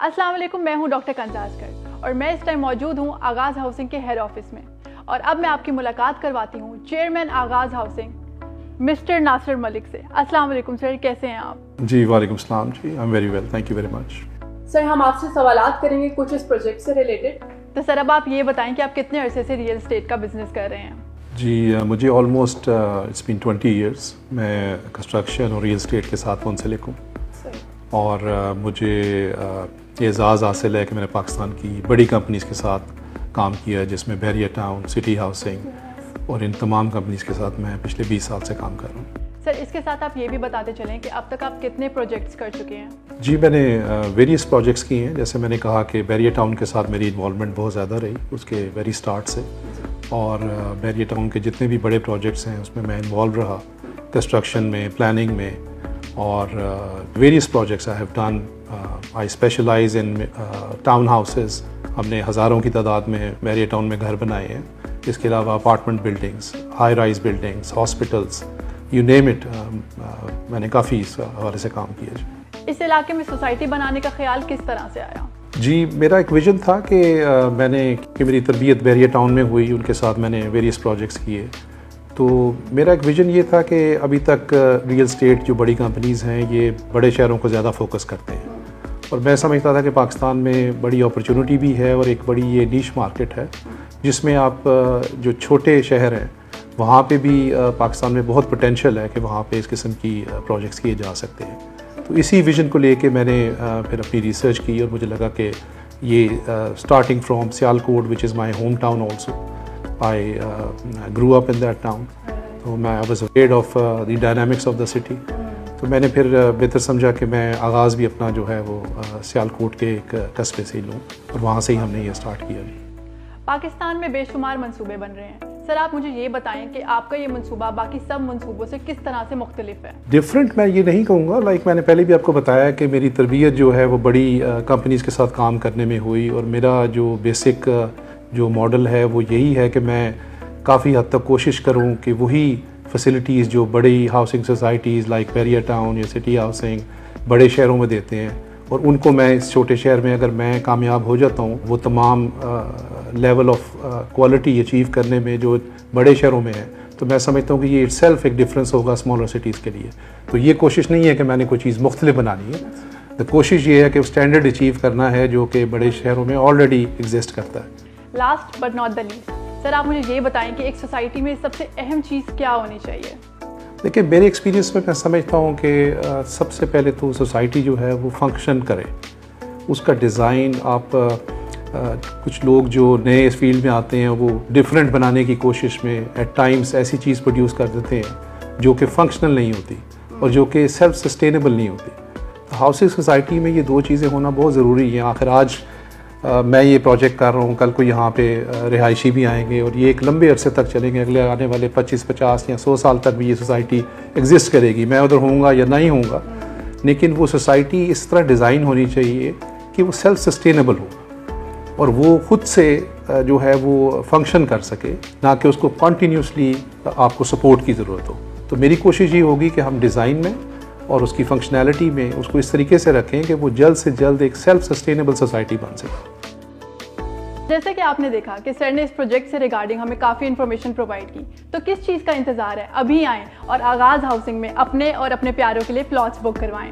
अस्सलाम वालेकुम, मैं हूं डॉक्टर कंजाजकर और मैं इस टाइम मौजूद हूं आगाज़ हाउसिंग के हेड ऑफिस में। और अब मैं आपकी मुलाकात करवाती हूं चेयरमैन आगाज़ हाउसिंग मिस्टर नासिर मलिक से। अस्सलाम वालेकुम सर, कैसे हैं आप? जी वालेकुम सलाम जी, I am very well, thank you very much. Sir, हम आपसे सवालात करेंगे कुछ इस प्रोजेक्ट से रिलेटेड। तो सर, अब आप ये बताएं कि आप कितने अरसे से रियल एस्टेट का बिजनेस कर रहे हैं? जी मुझे ऑलमोस्ट इट्स बीन 20 इयर्स मैं कंस्ट्रक्शन और रियल एस्टेट के साथ मुंसलिक हूँ। और मुझे एजाज़ हासिल है कि मैंने पाकिस्तान की बड़ी कंपनीज़ के साथ काम किया है, जिसमें बहरिया टाउन, सिटी हाउसिंग और इन तमाम कंपनीज़ के साथ मैं पिछले 20 साल से काम कर रहा हूँ। सर, इसके साथ आप ये भी बताते चलें कि अब तक आप कितने प्रोजेक्ट्स कर चुके हैं? जी मैंने वेरियस प्रोजेक्ट्स किए हैं। जैसे मैंने कहा कि बहरिया टाउन के साथ मेरी इन्वॉल्वमेंट बहुत ज़्यादा रही उसके वेरी स्टार्ट से, और बहरिया टाउन के जितने भी बड़े प्रोजेक्ट्स हैं उसमें मैं इन्वॉल्व रहा, कंस्ट्रक्शन में, प्लानिंग में, और various projects I have done. I specialise in town houses. हमने हज़ारों की तादाद में बहरिया टाउन में घर बनाए हैं। इसके अलावा apartment buildings, high rise buildings, hospitals, you name it, मैंने काफ़ी इस हवाले से काम किया जी। इस इलाके में सोसाइटी बनाने का ख्याल किस तरह से आया? जी मेरा एक विज़न था कि मेरी तरबियत बहरिया टाउन में हुई, उनके साथ मैंने वेरियस प्रोजेक्ट्स किए। तो मेरा एक विज़न ये था कि अभी तक रियल एस्टेट जो बड़ी कंपनीज़ हैं ये बड़े शहरों को ज़्यादा फोकस करते हैं, और मैं समझता था कि पाकिस्तान में बड़ी अपॉर्चुनिटी भी है और एक बड़ी ये नीश मार्केट है जिसमें आप जो छोटे शहर हैं वहाँ पे भी पाकिस्तान में बहुत पोटेंशियल है कि वहाँ पे इस किस्म की प्रोजेक्ट्स किए जा सकते हैं। तो इसी विज़न को लेके मैंने फिर अपनी रिसर्च की और मुझे लगा कि ये starting from Sialkot which is my home town also, I grew up in that town, तो मैं I was aware of the dynamics of the city. तो मैंने फिर बेहतर समझा कि मैं आगाज़ भी अपना जो है वो सियालकोट के एक कस्बे से ही लूँ, और वहाँ से ही हमने ये स्टार्ट किया। पाकिस्तान में बेशुमार मंसूबे बन रहे हैं। सर, आप मुझे ये बताएं कि आपका ये मंसूबा बाकी सब मंसूबों से किस तरह से मुख्तलिफ है? डिफरेंट मैं ये नहीं कहूँगा। मैंने पहले भी आपको बताया कि मेरी तरबियत जो है वो बड़ी कंपनीज़ के साथ काम करने में हुई, और मेरा जो बेसिक जो मॉडल है वो यही है कि मैं काफ़ी हद तक कोशिश करूँ कि वही फैसिलिटीज़ जो बड़ी हाउसिंग सोसाइटीज़ लाइक बहरिया टाउन या सिटी हाउसिंग बड़े शहरों में देते हैं, और उनको मैं इस छोटे शहर में अगर मैं कामयाब हो जाता हूँ वो तमाम लेवल ऑफ क्वालिटी अचीव करने में जो बड़े शहरों में है, तो मैं समझता हूँ कि ये इटसेल्फ एक डिफरेंस होगा स्मॉलर सिटीज़ के लिए। तो ये कोशिश नहीं है कि मैंने कोई चीज़ मुख्तलिफ बनानी है, तो कोशिश ये है कि स्टैंडर्ड अचीव करना है जो कि बड़े शहरों में ऑलरेडी एग्जिस्ट करता है। Last but not the least, sir आप मुझे ये बताएं कि एक सोसाइटी में सबसे अहम चीज़ क्या होनी चाहिए? देखिए मेरे एक्सपीरियंस में मैं समझता हूँ कि सबसे पहले तो सोसाइटी जो है वो फंक्शन करे, उसका डिज़ाइन आप कुछ लोग जो नए इस फील्ड में आते हैं वो डिफरेंट बनाने की कोशिश में एट टाइम्स ऐसी चीज़ प्रोड्यूस कर देते हैं जो कि फंक्शनल नहीं होती और जो कि सेल्फ सस्टेनेबल नहीं होती। तो हाउसिंग सोसाइटी में ये दो चीज़ें होना बहुत ज़रूरी है। आखिर आज मैं ये प्रोजेक्ट कर रहा हूँ, कल को यहाँ पे रिहायशी भी आएंगे और ये एक लंबे अरसे तक चलेंगे। अगले आने वाले 25-50 या 100 साल तक भी ये सोसाइटी एग्जिस्ट करेगी। मैं उधर होऊंगा या नहीं होऊंगा, लेकिन वो सोसाइटी इस तरह डिज़ाइन होनी चाहिए कि वो सेल्फ सस्टेनेबल हो और वो खुद से जो है वो फंक्शन कर सके, ना कि उसको कॉन्टीन्यूसली आपको सपोर्ट की ज़रूरत हो। तो मेरी कोशिश ये होगी कि हम डिज़ाइन में और उसकी फंक्शनैलिटी में उसको इस तरीके से रखें कि वो जल्द से जल्द एक सेल्फ सस्टेनेबल सोसाइटी बन सके। जैसे कि आपने देखा कि सर ने इस प्रोजेक्ट से रिगार्डिंग हमें काफ़ी इन्फॉर्मेशन प्रोवाइड की, तो किस चीज़ का इंतज़ार है? अभी आएँ और आगाज़ हाउसिंग में अपने और अपने प्यारों के लिए प्लॉट्स बुक करवाएं।